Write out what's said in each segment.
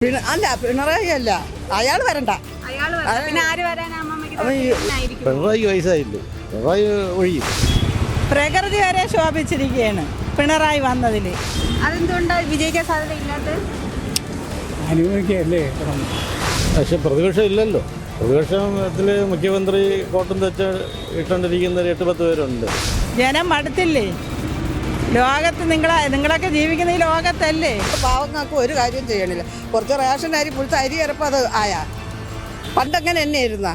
അല്ല പിണറായി അല്ല, അയാൾ വരണ്ട. പിണറായി വയസ്സായില്ലേ, പിണറായി ഒഴിയും. പ്രകൃതി വരെ ശോഭിച്ചിരിക്കുകയാണ് പിണറായി വന്നതിൽ. അതെന്തുകൊണ്ടാണ് വിജയിക്കാൻ സാധ്യതയില്ലാത്തത്? അനുഭവിക്കുകയല്ലേ. പക്ഷെ പ്രതിപക്ഷം ഇല്ലല്ലോ. പ്രതിപക്ഷത്തിൽ മുഖ്യമന്ത്രി കോട്ടം തെച്ച് ഇട്ടുകൊണ്ടിരിക്കുന്ന 8-10 പേരുണ്ട്. ജനം മടുത്തില്ലേ? ലോകത്ത് നിങ്ങളൊക്കെ ജീവിക്കുന്ന ഈ ലോകത്തല്ലേ. പാവങ്ങൾക്ക് ഒരു കാര്യം ചെയ്യണില്ല. കുറച്ച് റേഷൻ അരി പുഴുത്ത അരി ഇറപ്പം അത് ആയാ പണ്ടങ്ങനെ തന്നെ ഇരുന്ന.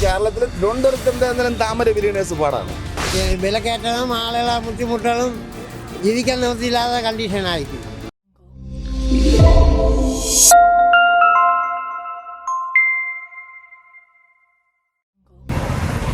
കേരളത്തിൽ തിരുവനന്തപുരത്തിൻ്റെ എന്തെങ്കിലും താമര വിരിയണ സുപാടാണ്. വിലക്കയറ്റവും ആളുകളെ ബുദ്ധിമുട്ടുകളും ജീവിക്കാൻ നിവൃത്തിയില്ലാത്ത കണ്ടീഷനായിരിക്കും.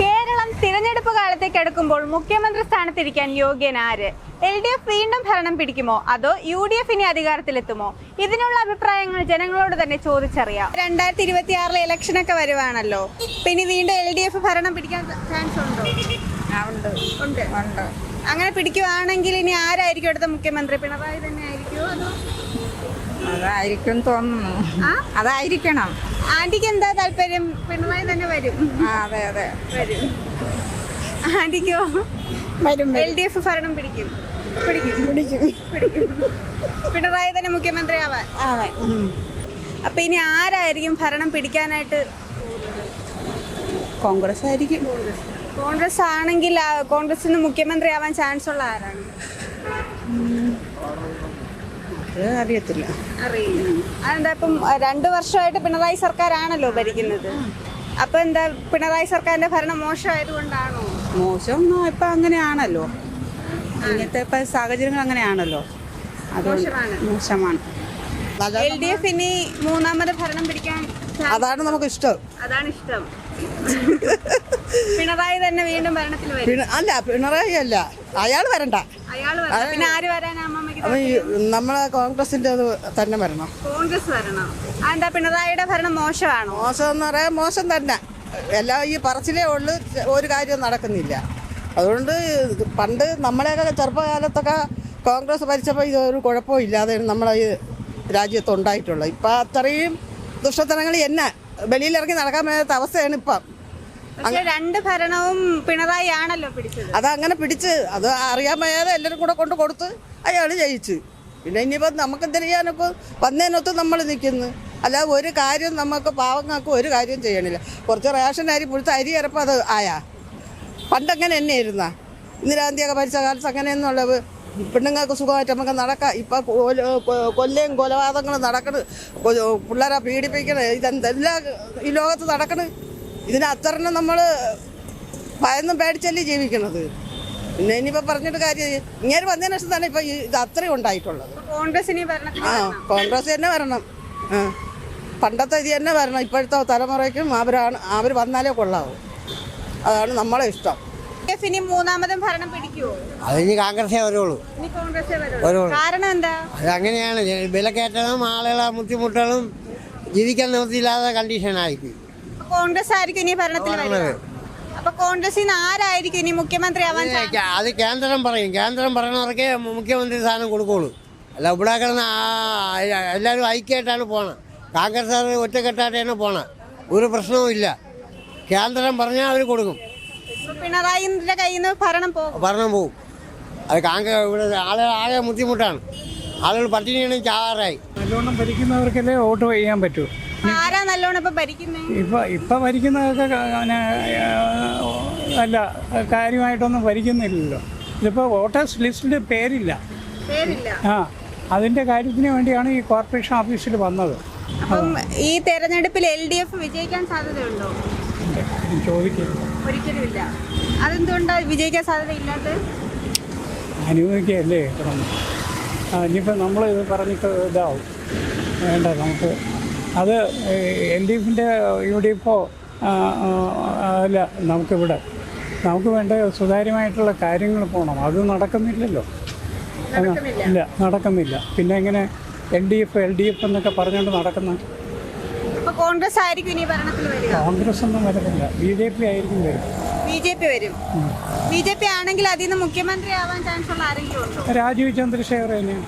കേരളം തിരഞ്ഞെടുപ്പ് കാലത്തേക്ക് അടുക്കുമ്പോൾ മുഖ്യമന്ത്രി സ്ഥാനത്തിരിക്കാൻ യോഗ്യനാര്? LDF വീണ്ടും ഭരണം പിടിക്കുമോ അതോ UDF ഇനി അധികാരത്തിലെത്തുമോ? ഇതിനുള്ള അഭിപ്രായങ്ങൾ ജനങ്ങളോട് തന്നെ ചോദിച്ചറിയാം. 2026 ഇലക്ഷനൊക്കെ വരുവാണല്ലോ. പിന്നെ വീണ്ടും LDF ഭരണം പിടിക്കാൻ ചാൻസ് ഉണ്ടോ? ഉണ്ട്. അങ്ങനെ പിടിക്കുവാണെങ്കിൽ ഇനി ആരായിരിക്കും അടുത്ത മുഖ്യമന്ത്രി? പിണറായി തന്നെ ആയിരിക്കുമോ അതോ? അതായിരിക്കും തോന്നുന്നു. അതായിരിക്കണം. ആന്റിക്ക് എന്താ താല്പര്യം? പിണറായി തന്നെ വരും. അതെ വരും. ആന്റിക്കോ? LDF ഭരണം പിടിക്കും. പിണറായി തന്നെ മുഖ്യമന്ത്രി ആവാൻ. അപ്പൊ ഇനി ആരായിരിക്കും ഭരണം പിടിക്കാനായിട്ട്? കോൺഗ്രസ് ആയിരിക്കും. കോൺഗ്രസ് ആണെങ്കിൽ കോൺഗ്രസിന് മുഖ്യമന്ത്രി ആവാൻ ചാൻസ് ഉള്ള ആരാണ്? അറിയത്തില്ല. അറിയില്ല. അതെന്താ? ഇപ്പം 2 വർഷമായിട്ട് പിണറായി സർക്കാരാണല്ലോ ഭരിക്കുന്നത്. അപ്പൊ എന്താ പിണറായി സർക്കാരിന്റെ ഭരണം മോശമായതുകൊണ്ടാണോ? മോശം ഇപ്പൊ അങ്ങനെയാണല്ലോ. ഇങ്ങനത്തെ ഇപ്പൊ സാഹചര്യങ്ങൾ അങ്ങനെയാണല്ലോ. മോശമാണ്. LDF ഇനി മൂന്നാമത് ഭരണം പിടിക്കാൻ അതാണ് നമുക്ക് ഇഷ്ടം. അതാണ് ഇഷ്ടം. പിണറായി തന്നെ വീണ്ടും ഭരണത്തിൽ വരും. അല്ല പിണറായി അല്ല, അയാൾ വരണ്ട. പിന്നെ ആര് വരാനാ അമ്മമ്മക്ക്? നമ്മളെ കോൺഗ്രസിന്റെ തന്നെ വരണം. കോൺഗ്രസ് വരണം. അതെന്താ പിണറായിയുടെ ഭരണം മോശമാണോ? മോശം എന്ന് പറയാൻ മോശം തന്നെ. എല്ലാം ഈ പറച്ചിലേ ഉള്ളു, ഒരു കാര്യവും നടക്കുന്നില്ല. അതുകൊണ്ട് പണ്ട് നമ്മളെയൊക്കെ ചെറുപ്പകാലത്തൊക്കെ കോൺഗ്രസ് ഭരിച്ചപ്പോൾ ഇതൊരു കുഴപ്പവും ഇല്ലാതെ നമ്മളെ ഈ രാജ്യത്ത് ഉണ്ടായിട്ടുള്ളത്. ഇപ്പം അത്രയും ദുഷ്ടത്തരങ്ങൾ എന്നെ വെളിയിലിറങ്ങി നടക്കാൻ പറ്റാത്ത അവസ്ഥയാണ് ഇപ്പം. പക്ഷേ 2 ഭരണവും പിണറായി ആണല്ലോ പിടിച്ചത്. അതങ്ങനെ പിടിച്ച് അത് അറിയാൻ വയ്യാതെ എല്ലാവരും കൂടെ കൊണ്ട് കൊടുത്ത് അയാൾ ജയിച്ചു. പിന്നെ ഇനിയിപ്പോൾ നമുക്ക് എന്ത് ചെയ്യാനിപ്പോൾ വന്നതിനൊത്ത് നമ്മൾ നിൽക്കുന്നു. അല്ലാതെ ഒരു കാര്യം നമുക്ക് പാവങ്ങൾക്ക് ഒരു കാര്യം ചെയ്യണില്ല. കുറച്ച് റേഷൻ അരി പുഴുത്ത അരി ഇറപ്പം അത് ആയാ പണ്ടങ്ങനെ തന്നെ ഇരുന്ന. ഇന്ദിരാഗാന്ധിയൊക്കെ ഭരിച്ച കാലത്ത് അങ്ങനെയൊന്നുള്ളത് പെണ്ണുങ്ങൾക്ക് സുഖമായിട്ട് നമുക്ക് നടക്കാം. ഇപ്പം കൊല്ലയും കൊലപാതകങ്ങളും നടക്കണ്, പിള്ളേരെ പീഡിപ്പിക്കണ, ഇതെന്തെല്ലാം ഈ ലോകത്ത് നടക്കണ്. ഇതിന് അത്രയും നമ്മൾ ഭയന്നും പേടിച്ചല്ലേ ജീവിക്കണത്. പിന്നെ ഇനിയിപ്പോൾ പറഞ്ഞിട്ട് കാര്യം ഇങ്ങനെ വന്നതിന് ശേഷം തന്നെ ഇപ്പം ഇത് അത്രയും ഉണ്ടായിട്ടുള്ളത്. കോൺഗ്രസ് കോൺഗ്രസ് തന്നെ വരണം. പണ്ടത്തെ ഇത് തന്നെ വരണം. ഇപ്പോഴത്തെ തലമുറയ്ക്കും അവർ വന്നാലേ കൊള്ളാവും. അതാണ് നമ്മളെ ഇഷ്ടം. ഇനി മൂന്നാമതും ഭരണം പിടിക്കുമോ? അതിന് കോൺഗ്രസേ വരുള്ളൂ. കാരണം എന്താ? അതങ്ങനെയാണ്. വിലക്കയറ്റവും ആളുകളെ ബുദ്ധിമുട്ടുകളും ജീവിക്കാൻ നിവൃത്തിയില്ലാത്ത കണ്ടീഷനായിരിക്കും. കോൺഗ്രസ് ആയിരിക്കും ഇനി ഭരണത്തിൽ വരുന്നത്. അപ്പൊ കോൺഗ്രസിന് ആരായിരിക്കും ഇനി മുഖ്യമന്ത്രി ആവാൻ? അത് കേന്ദ്രം പറയും. കേന്ദ്രം പറയണവർക്കേ മുഖ്യമന്ത്രി സ്ഥാനം കൊടുക്കുള്ളൂ. അല്ല ഇവിടെ കിടന്ന എല്ലാവരും ഐക്യമായിട്ടാണ് പോണത്. കോൺഗ്രസ് ഒറ്റക്കെട്ടായിട്ടാണ് പോണത്. ഒരു പ്രശ്നവും ഇല്ല. കേന്ദ്രം പറഞ്ഞാൽ അവർ കൊടുക്കും. പിണറായിന്റെ കയ്യിൽ നിന്ന് ഭരണം പോകും. അത് ഇവിടെ ആകെ ബുദ്ധിമുട്ടാണ്. ആളുകൾ പട്ടിണിയാണ് ചാവാറായി. നല്ലോണം ഭരിക്കുന്നവർക്കല്ലേ വോട്ട് ചെയ്യാൻ പറ്റൂ. ആരാ നല്ലോണം ഇപ്പൊ ഭരിക്കുന്നത്? ഇപ്പൊ ഭരിക്കുന്നതൊക്കെ അല്ല, കാര്യമായിട്ടൊന്നും ഭരിക്കുന്നില്ലല്ലോ. ഇതിപ്പോ വോട്ടേഴ്സ് ലിസ്റ്റിൽ പേരില്ല. അതിന്റെ കാര്യത്തിന് വേണ്ടിയാണ് ഈ കോർപ്പറേഷൻ ഓഫീസിൽ വന്നത്. അപ്പം ഈ തെരഞ്ഞെടുപ്പിൽ LDF വിജയിക്കാൻ സാധ്യതയുണ്ടോ? ഒരിക്കലും ഇല്ല. അതെന്തുകൊണ്ടാണ് വിജയിക്കാൻ സാധ്യതയില്ലാത്തത്? അനുഭവിക്കുകയല്ലേ. ഇനിയിപ്പോൾ നമ്മൾ ഇത് പറഞ്ഞിട്ട് ഇതാവും വേണ്ട. നമുക്ക് അത് LDFിൻ്റെ UDF അല്ല. നമുക്ക് വേണ്ട സുതാര്യമായിട്ടുള്ള കാര്യങ്ങൾ പോകണം. അത് നടക്കുന്നില്ലല്ലോ. ഇല്ല, നടക്കുന്നില്ല. പിന്നെ എങ്ങനെ LDF എന്നൊക്കെ പറഞ്ഞുകൊണ്ട് നടക്കുന്നത്? കോൺഗ്രസ് ആയിരിക്കും ഇനി ഭരണത്തിൽ വരിക. കോൺഗ്രസ് ഒന്നും വരുന്നില്ല, BJP ആയിരിക്കും വരും. BJP വരും. BJP ആണെങ്കിൽ അതിൽ നിന്ന് മുഖ്യമന്ത്രി ആവാൻ ചാൻസ് ഉള്ള ആരെങ്കിലും ഉണ്ടോ? രാജീവ് ചന്ദ്രശേഖർ തന്നെയാണ്.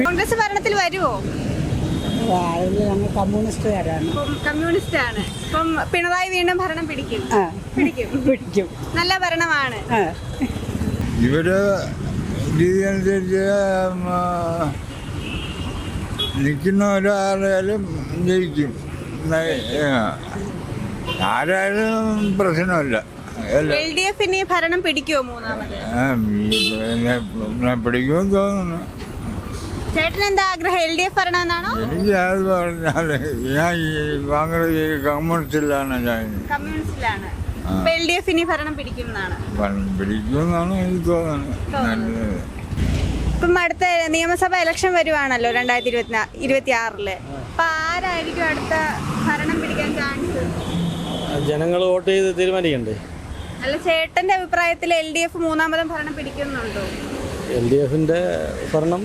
കോൺഗ്രസ് ഭരണത്തിൽ വരുമോ? ഞങ്ങൾ കമ്മ്യൂണിസ്റ്റുകാരാണ്. കമ്മ്യൂണിസ്റ്റ് ആണ്. ഇപ്പം പിണറായി വീണ്ടും ഭരണം പിടിക്കും. പിടിക്കും. നല്ല ഭരണമാണ്. ഇവര് രീതി അനുസരിച്ച് നിൽക്കുന്ന ഒരാളായാലും ജയിക്കും. ആരായാലും പ്രശ്നമല്ല. LDF ഇനി ഭരണം പിടിക്കുമോ മൂന്നാമത്? പിടിക്കുമെന്ന് തോന്നുന്നു. ചേട്ടൻ എന്താ ആഗ്രഹം? LDF ഭരണം എന്നാണോ? എനിക്ക് അത് പറഞ്ഞാല് ഞാൻ ഈ കോൺഗ്രസ് കമ്മ്യൂണിസ്റ്റിലാണ്. കമ്മ്യൂണിസ്റ്റിലാണ്. LDF ഇനി ഭരണം പിടിക്കുമെന്നാണ്. പിടിക്കുമെന്നാണ് എനിക്ക് തോന്നുന്നത്. ഇപ്പം അടുത്ത നിയമസഭ ഇലക്ഷൻ വരുവാണല്ലോ 2026. അപ്പൊ ആരായിരിക്കും അടുത്ത ഭരണം പിടിക്കാൻ ചാൻസ്? ജനങ്ങൾ വോട്ട് ചെയ്ത് തീരുമാനിക്കണ്ടേ? അല്ല, ചേട്ടന്റെ അഭിപ്രായത്തിൽ LDF മൂന്നാമതും ഭരണം പിടിക്കുന്നുണ്ടോ? LDFന്റെ ഭരണം,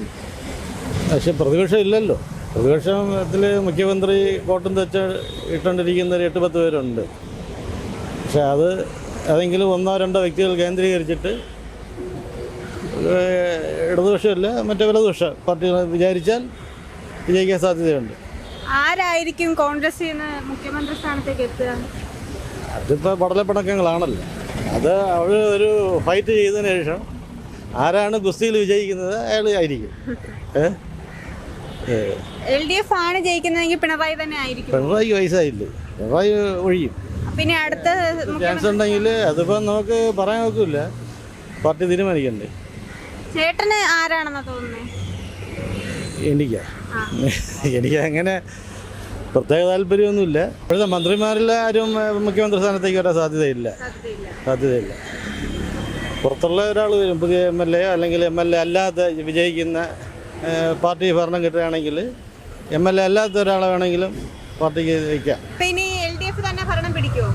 പക്ഷെ പ്രതിപക്ഷം ഇല്ലല്ലോ. പ്രതിപക്ഷത്തിൽ മുഖ്യമന്ത്രി കോട്ടും തെച്ച് ഇട്ടുകൊണ്ടിരിക്കുന്ന 8-10 പേരുണ്ട്. പക്ഷെ അതെങ്കിലും 1-2 വ്യക്തികൾ കേന്ദ്രീകരിച്ചിട്ട് ഇടതുപക്ഷമല്ല മറ്റേ വലതുപക്ഷ പാർട്ടികൾ വിചാരിച്ചാൽ വിജയിക്കാൻ സാധ്യതയുണ്ട്. ആരായിരിക്കും കോൺഗ്രസിൽ നിന്ന് മുഖ്യമന്ത്രി സ്ഥാനത്തേക്ക് എത്തുക? അതിപ്പോൾ പടലപ്പിണക്കങ്ങളാണല്ലോ. അത് അവർ ഒരു ഫൈറ്റ് ചെയ്തതിന് ശേഷം ആരാണ് ഗുസ്തിയിൽ വിജയിക്കുന്നത് അയാൾ ആയിരിക്കും. LDF ആണ് ജയിക്കുന്നതെങ്കിൽ പിണറായി തന്നെ ആയിരിക്കും. പിണറായിക്ക് വയസ്സായില്ലേ, പിണറായി ഒഴിയും. പിന്നെ അടുത്ത ചാൻസ് ഉണ്ടെങ്കിൽ അതിപ്പോൾ നമുക്ക് പറയാൻ നോക്കില്ല, പാർട്ടി തീരുമാനിക്കണ്ടേ. ചേട്ടന് ആരാണെന്നാ തോന്നുന്നത്? എനിക്ക് അങ്ങനെ പ്രത്യേക താല്പര്യമൊന്നുമില്ല. ഇപ്പോഴത്തെ മന്ത്രിമാരിൽ ആരും മുഖ്യമന്ത്രി സ്ഥാനത്തേക്ക് വരാൻ സാധ്യതയില്ല. പുറത്തുള്ള ഒരാൾ വരും, പുതിയ MLA അല്ലെങ്കിൽ MLA അല്ലാതെ വിജയിക്കുന്ന പാർട്ടി ഭരണം കിട്ടുകയാണെങ്കിൽ MLA അല്ലാത്ത ഒരാളെ വേണമെങ്കിലും പാർട്ടിക്ക് വയ്ക്കാം. ഇനി LDF തന്നെ ഭരണം പിടിക്കുമോ?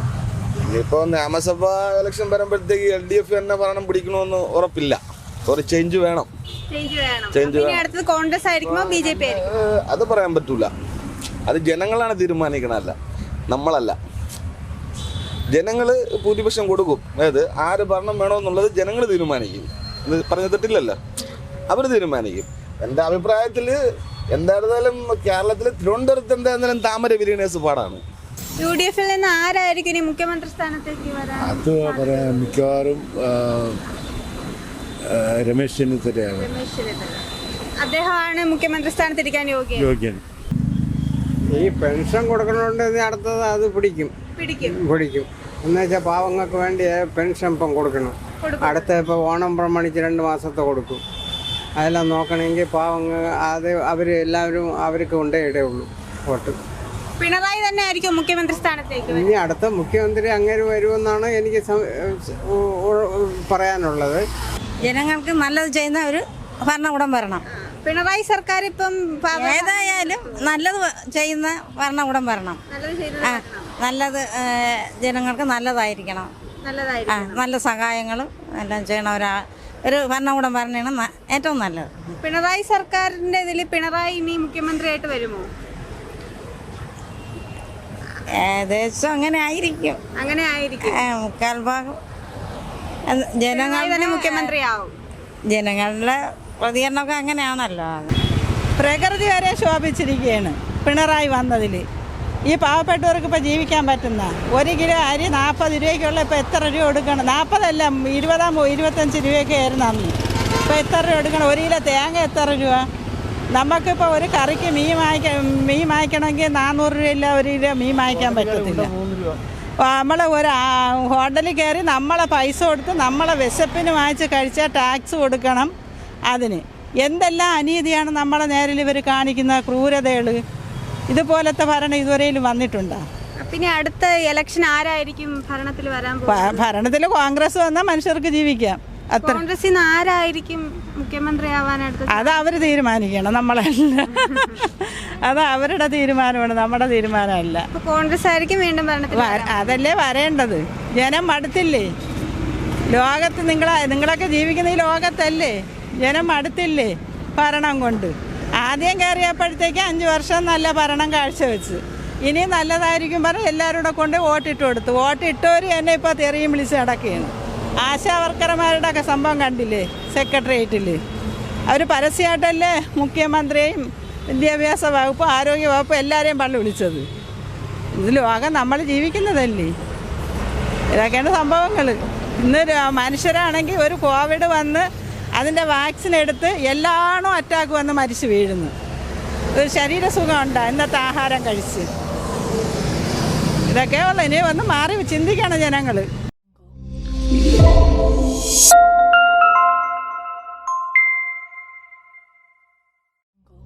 ഇനിയിപ്പോൾ നിയമസഭാ ഇലക്ഷൻ വരുമ്പോഴത്തേക്ക് LDF തന്നെ ഭരണം പിടിക്കണമെന്ന് ഉറപ്പില്ല. ഒരു ചേഞ്ച് വേണം. അടുത്തത് കോൺഗ്രസ് ആയിരിക്കുമോ BJP ആയിരിക്കുമോ? അത് പറയാൻ പറ്റൂല. അത് ജനങ്ങളാണ് തീരുമാനിക്കണമല്ല, നമ്മളല്ല. ജനങ്ങൾ ഭൂരിപക്ഷം കൊടുക്കും. അതായത് ആര് ഭരണം വേണമെന്നുള്ളത് ജനങ്ങൾ തീരുമാനിക്കും. ഇത് പറഞ്ഞു തെറ്റില്ലല്ലോ, അവർ തീരുമാനിക്കും. എൻ്റെ അഭിപ്രായത്തിൽ എന്തായിരുന്നാലും കേരളത്തിൽ തിരുവനന്തപുരത്ത് എന്തായിരുന്നാലും താമര വിരിയണേഴ്സ് പാടാണ്. UDF ൽ നിന്ന് ആരായിരിക്കും ഇനി മുഖ്യമന്ത്രി സ്ഥാനത്തേക്ക് വരാൻ? അത് പറയാം, മിക്കവാറും രമേശ് ചെന്നിത്തലയാണ്. അദ്ദേഹമാണ് മുഖ്യമന്ത്രി സ്ഥാനത്തിരിക്കാൻ യോഗ്യൻ. ഈ പെൻഷൻ കൊടുക്കണോണ്ട് അടുത്തത് അത് പിടിക്കും. എന്നുവെച്ചാൽ പാവങ്ങൾക്ക് വേണ്ടി പെൻഷൻ ഇപ്പം കൊടുക്കണം. അടുത്ത ഇപ്പോൾ ഓണം പ്രമാണിച്ച് 2 മാസത്തെ കൊടുക്കും. അതെല്ലാം നോക്കണമെങ്കിൽ പാവങ്ങൾ എല്ലാവരും അവർക്ക് കൊണ്ടേ ഇടയുള്ളൂ വോട്ട്. പിണറായി തന്നെ ആയിരിക്കും മുഖ്യമന്ത്രി സ്ഥാനത്തേക്ക്. ഇനി അടുത്ത മുഖ്യമന്ത്രി അങ്ങനെ വരുമെന്നാണ് എനിക്ക് പറയാനുള്ളത്. ജനങ്ങൾക്ക് നല്ലത് ചെയ്യുന്ന ഒരു ഭരണകൂടം വരണം. പിണറായി സർക്കാർ ഇപ്പം ഏതായാലും നല്ലത് ചെയ്യുന്ന ഭരണകൂടം വരണം. നല്ലത് ജനങ്ങൾക്ക് നല്ലതായിരിക്കണം. നല്ല സഹായങ്ങളും എല്ലാം ചെയ്യണ ഒരു ഭരണകൂടം വരണമാണ് ഏറ്റവും നല്ലത്. പിണറായി സർക്കാരിന്റെ ഇതിൽ പിണറായി ഇനി മുഖ്യമന്ത്രിയായിട്ട് വരുമോ? ഏകദേശം അങ്ങനെ ആയിരിക്കും. മുക്കാൽ ഭാഗം ജനങ്ങൾ തന്നെ മുഖ്യമന്ത്രിയാവും. ജനങ്ങളുടെ പ്രതികരണമൊക്കെ അങ്ങനെയാണല്ലോ. പ്രകൃതി വരെ ശോഭിച്ചിരിക്കുകയാണ് പിണറായി വന്നതിൽ. ഈ പാവപ്പെട്ടവർക്ക് ഇപ്പോൾ ജീവിക്കാൻ പറ്റുന്ന 1 കിലോ അരി 40 രൂപയ്ക്കുള്ള ഇപ്പോൾ എത്ര രൂപ കൊടുക്കണം? 40 അല്ല, 25 രൂപയൊക്കെ ആയിരുന്നു അന്ന്. ഇപ്പോൾ എത്ര രൂപ കൊടുക്കണം? 1 കിലോ തേങ്ങ എത്ര രൂപ? നമുക്കിപ്പോൾ ഒരു കറിക്ക് മീൻ വാങ്ങിക്കണമെങ്കിൽ 400 രൂപയില്ല 1 കിലോ മീൻ വാങ്ങിക്കാൻ പറ്റത്തില്ല. നമ്മൾ ഒരു ഹോട്ടലിൽ കയറി നമ്മളെ പൈസ കൊടുത്ത് നമ്മളെ വിശപ്പിന് വാങ്ങിച്ച് കഴിച്ചാൽ ടാക്സ് കൊടുക്കണം. അതിന് എന്തെല്ലാം അനീതിയാണ് നമ്മളെ നേരിൽ ഇവർ കാണിക്കുന്ന ക്രൂരതകൾ. ഇതുപോലത്തെ ഭരണം ഇതുവരെയും വന്നിട്ടുണ്ടോ? പിന്നെ അടുത്ത ഇലക്ഷൻ ആരായിരിക്കും ഭരണത്തിൽ വരാൻ? ഭരണത്തിൽ കോൺഗ്രസ് വന്നാൽ മനുഷ്യർക്ക് ജീവിക്കാം. കോൺഗ്രസിൽ നിന്ന് ആരായിരിക്കും മുഖ്യമന്ത്രിയാവാനായിട്ട്? അത് അവർ തീരുമാനിക്കണം, നമ്മളല്ല. അത് അവരുടെ തീരുമാനമാണ്, നമ്മുടെ തീരുമാനമല്ല. കോൺഗ്രസ് ആയിരിക്കും വീണ്ടും ഭരണത്തിൽ. അതല്ലേ വരേണ്ടത്. ജനം മടുത്തില്ലേ? ലോകത്ത് നിങ്ങളൊക്കെ ജീവിക്കുന്ന ഈ ലോകത്തല്ലേ? ജനം മടുത്തില്ലേ ഭരണം കൊണ്ട്? ആദ്യം കയറിയപ്പോഴത്തേക്ക് 5 വർഷം നല്ല ഭരണം കാഴ്ചവെച്ച് ഇനി നല്ലതായിരിക്കും പറഞ്ഞ് എല്ലാവരും കൂടെ കൊണ്ട് വോട്ടിട്ട് കൊടുത്തു. വോട്ടിട്ടവർ എന്നെ ഇപ്പോൾ തെറിയും വിളിച്ച് നടക്കുകയാണ്. ആശാവർക്കർമാരുടെ ഒക്കെ സംഭവം കണ്ടില്ലേ സെക്രട്ടേറിയറ്റിൽ? അവർ പരസ്യമായിട്ടല്ലേ മുഖ്യമന്ത്രിയെയും വിദ്യാഭ്യാസ വകുപ്പ് ആരോഗ്യ വകുപ്പ് എല്ലാവരെയും പണ്ട് വിളിച്ചത്. ഇത് ലോകം നമ്മൾ ജീവിക്കുന്നതല്ലേ. ഇതൊക്കെയാണ് സംഭവങ്ങൾ. ഇന്ന് മനുഷ്യരാണെങ്കിൽ ഒരു കോവിഡ് വന്ന് അതിൻ്റെ വാക്സിൻ എടുത്ത് എല്ലാണോ അറ്റാക്ക് വന്ന് മരിച്ചു വീഴുന്നു. ഒരു ശരീരസുഖം ഉണ്ടോ ഇന്നത്തെ ആഹാരം കഴിച്ച്? ഇതൊക്കെ ഉള്ളു. ഇനി വന്ന് മാറി ചിന്തിക്കണം ജനങ്ങൾ.